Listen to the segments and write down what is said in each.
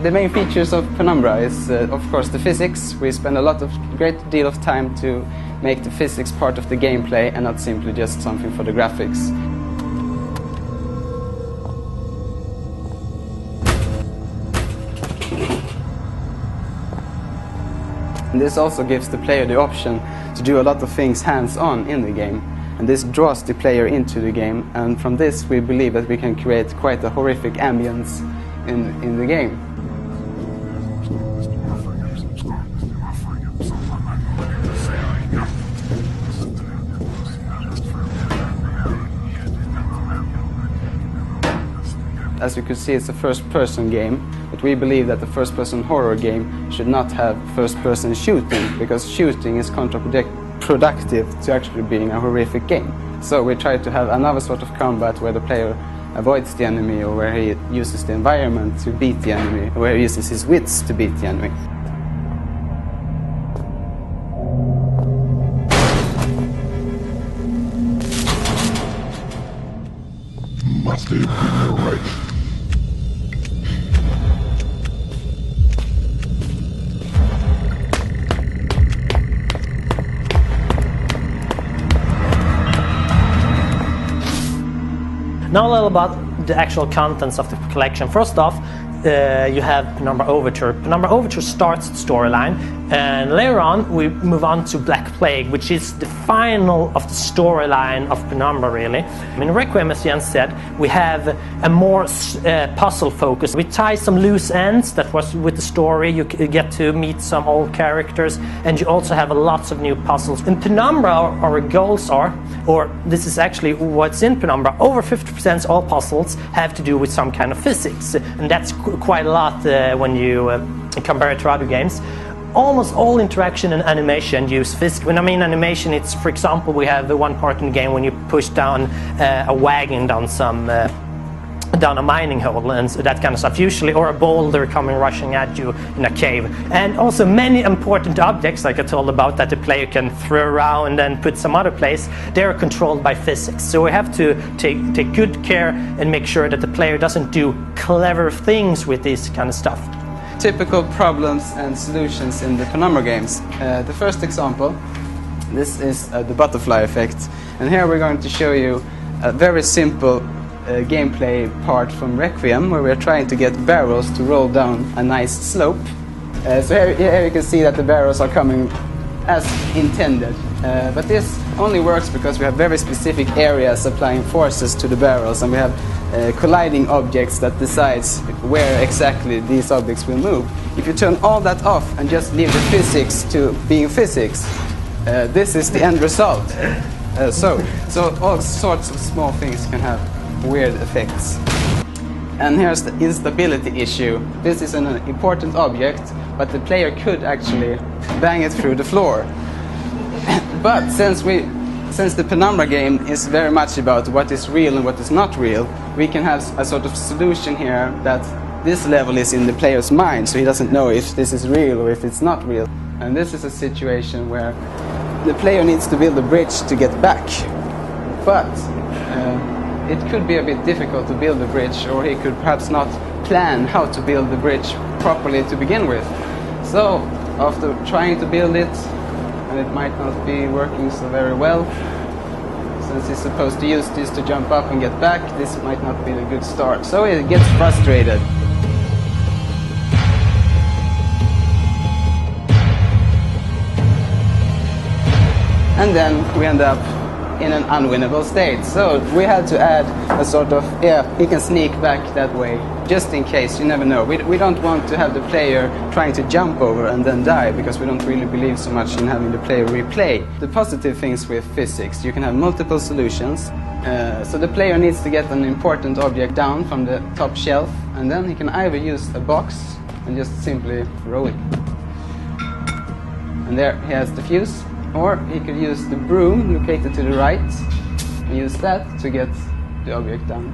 the main features of Penumbra is, of course, the physics. We spend great deal of time to make the physics part of the gameplay and not simply just something for the graphics. And this also gives the player the option to do a lot of things hands-on in the game. And this draws the player into the game, and from this we believe that we can create quite a horrific ambience in the game. As you can see, it's a first-person game, but we believe that the first-person horror game should not have first-person shooting, because shooting is counterproductive to actually being a horrific game. So we try to have another sort of combat where the player avoids the enemy, or where he uses the environment to beat the enemy, or where he uses his wits to beat the enemy. Must have been right. Now a little about the actual contents of the collection. First off, you have Penumbra Overture. Penumbra Overture starts the storyline, and later on we move on to Black Plague, which is the final of the storyline of Penumbra, really. In Requiem, as Jens said, we have a more puzzle focus. We tie some loose ends that was with the story. You get to meet some old characters, and you also have lots of new puzzles. In Penumbra, our goals are, or this is actually what's in Penumbra, over 50% of all puzzles have to do with some kind of physics, and that's quite a lot when you compare it to other games. Almost all interaction and animation use physics. When I mean animation, it's, for example, we have the one part in the game when you push down a wagon down a mining hole and that kind of stuff, usually, or a boulder coming rushing at you in a cave. And also many important objects, like I told about, that the player can throw around and put some other place, they're controlled by physics. So we have to take good care and make sure that the player doesn't do clever things with this kind of stuff. Typical problems and solutions in the Penumbra games. The first example, this is the butterfly effect. And here we're going to show you a very simple gameplay part from Requiem, where we're trying to get barrels to roll down a nice slope. So here you can see that the barrels are coming as intended. But this only works because we have very specific areas applying forces to the barrels, and we have colliding objects that decides where exactly these objects will move. If you turn all that off and just leave the physics to being physics, this is the end result. So all sorts of small things can have weird effects. And here's the instability issue. This is an important object, but the player could actually bang it through the floor. But since the Penumbra game is very much about what is real and what is not real, we can have a sort of solution here that this level is in the player's mind, so he doesn't know if this is real or if it's not real. And this is a situation where the player needs to build a bridge to get back. But it could be a bit difficult to build a bridge, or he could perhaps not plan how to build the bridge properly to begin with. So after trying to build it, and it might not be working so very well, since he's supposed to use this to jump up and get back, this might not be a good start. So he gets frustrated. And then we end up in an unwinnable state. So we had to add a sort of, he can sneak back that way, just in case, you never know. We don't want to have the player trying to jump over and then die, because we don't really believe so much in having the player replay. The positive things with physics, you can have multiple solutions. So the player needs to get an important object down from the top shelf, and then he can either use a box and just simply throw it. And there he has the fuse. Or he could use the broom located to the right and use that to get the object down.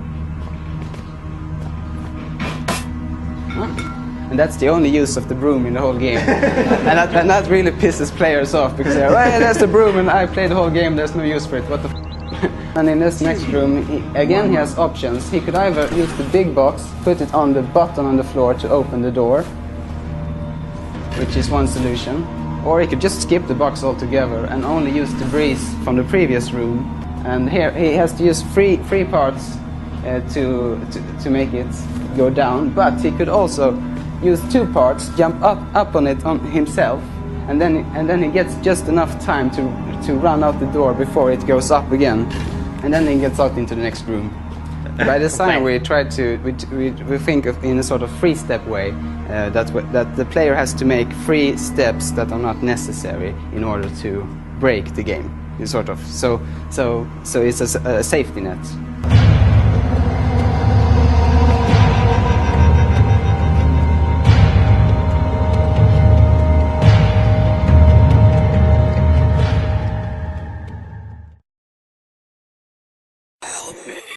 And that's the only use of the broom in the whole game. and that really pisses players off, because they're, hey, there's the broom and I played the whole game, there's no use for it. What the f? And in this next room, again he has options. He could either use the big box, put it on the button on the floor to open the door, which is one solution. Or he could just skip the box altogether and only use the breeze from the previous room. And here he has to use three parts to make it go down. But he could also use 2 parts, jump up on it on himself, and then he gets just enough time to run out the door before it goes up again, and then he gets out into the next room. By design, we think of in a sort of 3-step way that the player has to make 3 steps that are not necessary in order to break the game. Sort of. So it's a safety net. Help me.